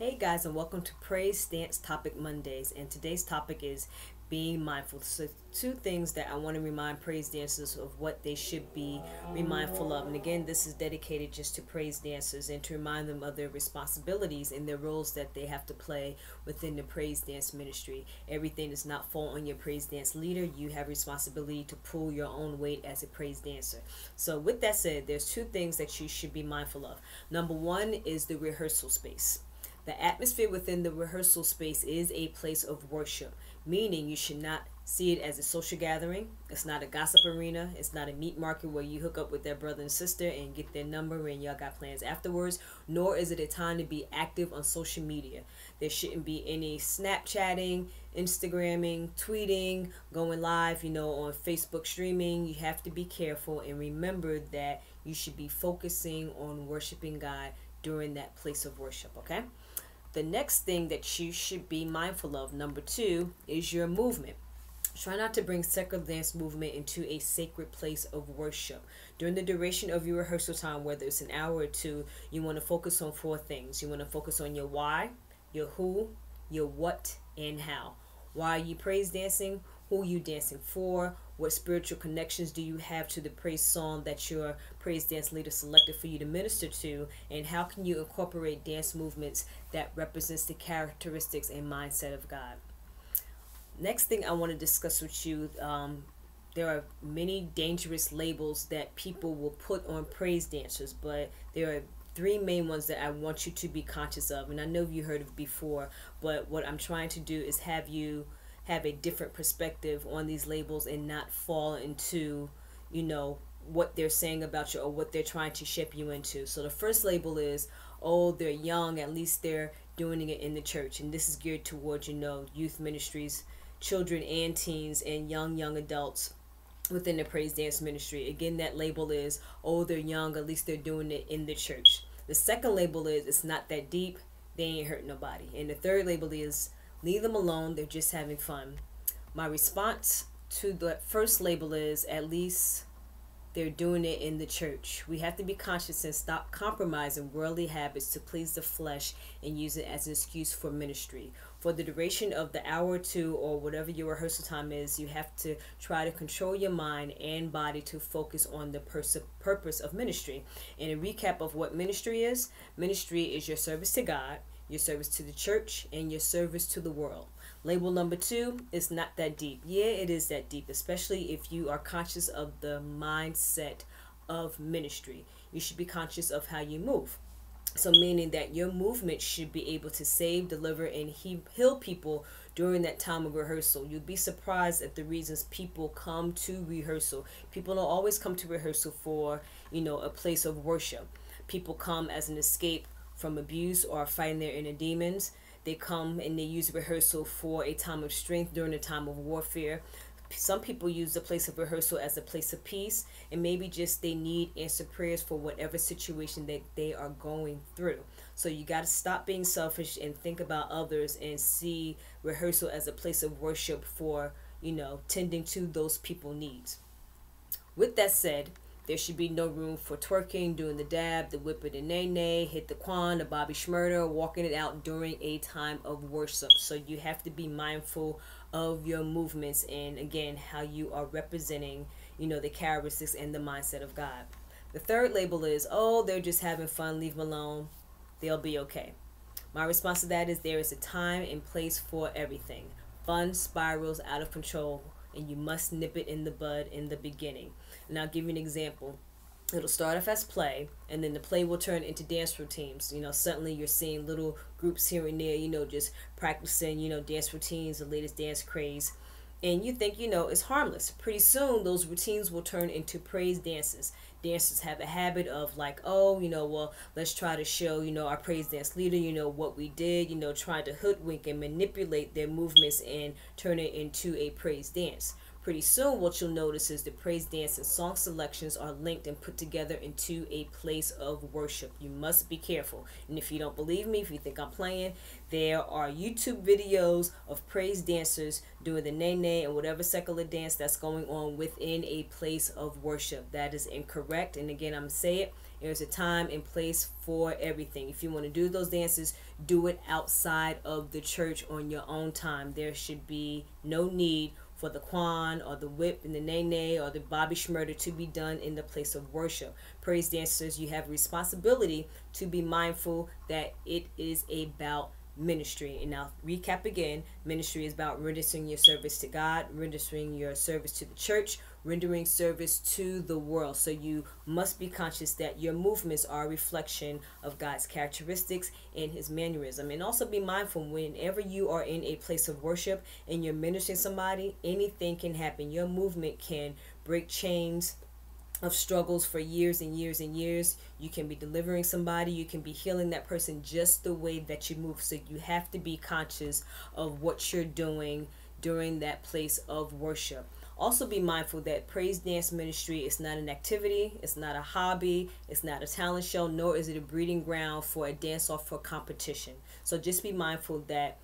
Hey guys, and welcome to Praise Dance Topic Mondays. And today's topic is being mindful. So, two things that I want to remind praise dancers of what they should be mindful of. And again, this is dedicated just to praise dancers and to remind them of their responsibilities and their roles that they have to play within the praise dance ministry. Everything does not fall on your praise dance leader. You have responsibility to pull your own weight as a praise dancer. So, with that said, there's two things that you should be mindful of. Number one is the rehearsal space. The atmosphere within the rehearsal space is a place of worship, meaning you should not see it as a social gathering. It's not a gossip arena. It's not a meat market where you hook up with their brother and sister and get their number and y'all got plans afterwards. Nor is it a time to be active on social media. There shouldn't be any Snapchatting, Instagramming, tweeting, going live, on Facebook streaming. You have to be careful and remember that you should be focusing on worshiping God during that place of worship, okay? The next thing that you should be mindful of, number two, is your movement. Try not to bring secular dance movement into a sacred place of worship. During the duration of your rehearsal time, whether it's an hour or two, you want to focus on four things. You want to focus on your why, your who, your what, and how. Why are you praise dancing? Who are you dancing for? What spiritual connections do you have to the praise song that your praise dance leader selected for you to minister to? And how can you incorporate dance movements that represents the characteristics and mindset of God? Next thing I want to discuss with you, there are many dangerous labels that people will put on praise dancers, but there are three main ones that I want you to be conscious of. And I know you heard of before, but what I'm trying to do is have you have a different perspective on these labels and not fall into, what they're saying about you or what they're trying to shape you into. So the first label is, oh, they're young, at least they're doing it in the church. And this is geared towards, youth ministries, children and teens, and young adults within the praise dance ministry. Again, that label is, oh, they're young, at least they're doing it in the church. The second label is, it's not that deep, they ain't hurt nobody. And the third label is, leave them alone, they're just having fun. My response to the first label is, at least they're doing it in the church. We have to be conscious and stop compromising worldly habits to please the flesh and use it as an excuse for ministry. For the duration of the hour or two or whatever your rehearsal time is, you have to try to control your mind and body to focus on the purpose of ministry. And a recap of what ministry is your service to God, your service to the church, and your service to the world. Label number two is not that deep. Yeah, it is that deep, especially if you are conscious of the mindset of ministry. You should be conscious of how you move. So meaning that your movement should be able to save, deliver, and heal people during that time of rehearsal. You'd be surprised at the reasons people come to rehearsal. People don't always come to rehearsal for, a place of worship. People come as an escape from abuse or fighting their inner demons. They come and they use rehearsal for a time of strength during a time of warfare. Some people use the place of rehearsal as a place of peace, and maybe just they need answered prayers for whatever situation that they are going through. So you got to stop being selfish and think about others and see rehearsal as a place of worship for, tending to those people's needs. With that said, there should be no room for twerking, doing the dab, the whip it and nay, hit the quan, the Bobby Schmurder, walking it out during a time of worship. So you have to be mindful of your movements and, again, how you are representing, the characteristics and the mindset of God. The third label is, oh, they're just having fun, leave them alone, they'll be okay. My response to that is there is a time and place for everything. Fun spirals out of control, and you must nip it in the bud in the beginning. And I'll give you an example. It'll start off as play, and then the play will turn into dance routines. Suddenly you're seeing little groups here and there, just practicing, dance routines, the latest dance craze. And you think, it's harmless. Pretty soon, those routines will turn into praise dances. Dancers have a habit of like, oh, well, let's try to show, our praise dance leader, what we did, trying to hoodwink and manipulate their movements and turn it into a praise dance. Pretty soon, what you'll notice is the praise dance and song selections are linked and put together into a place of worship. You must be careful. And if you don't believe me, if you think I'm playing, there are YouTube videos of praise dancers doing the nay and whatever secular dance that's going on within a place of worship. That is incorrect. And again, I'm going to say it. There's a time and place for everything. If you want to do those dances, do it outside of the church on your own time. There should be no need for the Quan or the whip and the nene or the Bobby Schmurder to be done in the place of worship. Praise dancers, you have a responsibility to be mindful that it is about ministry. And now recap again: ministry is about rendering your service to God, rendering your service to the church, rendering service to the world. So you must be conscious that your movements are a reflection of God's characteristics and his mannerism. And also be mindful, whenever you are in a place of worship and you're ministering somebody, anything can happen. Your movement can break chains of struggles for years and years and years. You can be delivering somebody, you can be healing that person just the way that you move. So you have to be conscious of what you're doing during that place of worship. Also be mindful that praise dance ministry is not an activity, it's not a hobby, it's not a talent show, nor is it a breeding ground for a dance off for competition. So just be mindful that,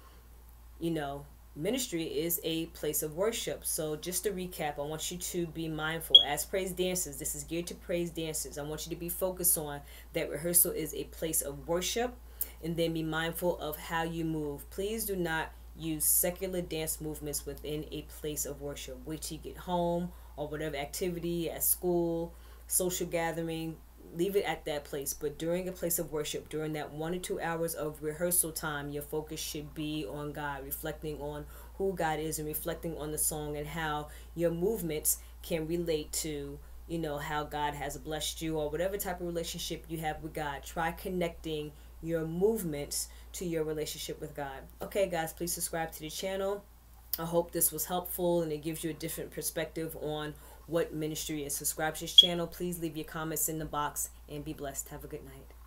you know, ministry is a place of worship. So just to recap, I want you to be mindful as praise dancers. This is geared to praise dancers. I want you to be focused on that rehearsal is a place of worship, and then be mindful of how you move. Please do not use secular dance movements within a place of worship. Wait till you get home or whatever activity at school, social gathering, leave it at that place. But during a place of worship, during that 1 or 2 hours of rehearsal time, your focus should be on God, reflecting on who God is and reflecting on the song and how your movements can relate to, you know, how God has blessed you or whatever type of relationship you have with God. Try connecting your movements to your relationship with God. Okay, guys, please subscribe to the channel. I hope this was helpful and it gives you a different perspective on what ministry is. Subscribe to this channel. Please leave your comments in the box and be blessed. Have a good night.